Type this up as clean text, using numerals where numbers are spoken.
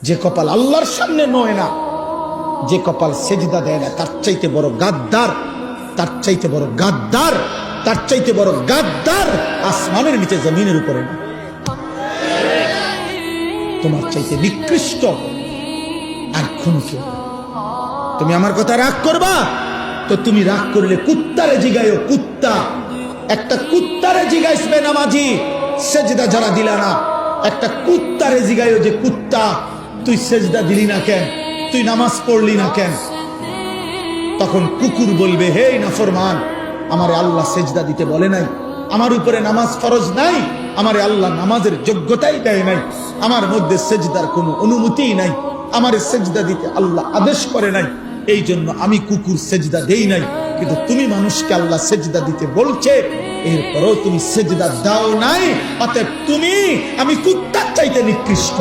যে কপাল আল্লাহর সামনে নয় না, যে কপাল সেজদা দেয় না, তার চাইতে বড় গাদ্দার, তার চাইতে বড় গাদ্দার, তার চাইতে বড় গাদ্দার আসমানের নিচে জমিনের উপরে না। তোমার চাইতে নিকৃষ্ট আর কোন কেউ। তুমি আমার কথা রাগ করবা তো তুমি রাগ করলে কুত্তারে জিগাইও। কুত্তা, একটা কুত্তারে জিগাইসবে নামাজি সেজদা যারা দিলা না, একটা কুত্তারে জিগাইও যে কুত্তা তুই সেজদা দিলি না কেন, তুই নামাজ পড়লি না কেন। তখন কুকুর বলবে, হে নাফরমান, আমারে আল্লাহ সেজদা দিতে বলে নাই, আমার উপরে নামাজ ফরজ নাই, আমারে আল্লাহ নামাজের যোগ্যতাই দেয় নাই, আমার মধ্যে সেজদার কোনো অনুমতিই নাই, আমারে সেজদা দিতে আল্লাহ আদেশ করে নাই, এই জন্য আমি কুকুর সেজদা দেই নাই। কিন্তু তুমি মানুষকে আল্লাহ সেজদা দিতে বলছে, এরপরও তুমি সেজদা দাও নাই, অতএব তুমি আমি কুত্তার চাইতে নিকৃষ্ট।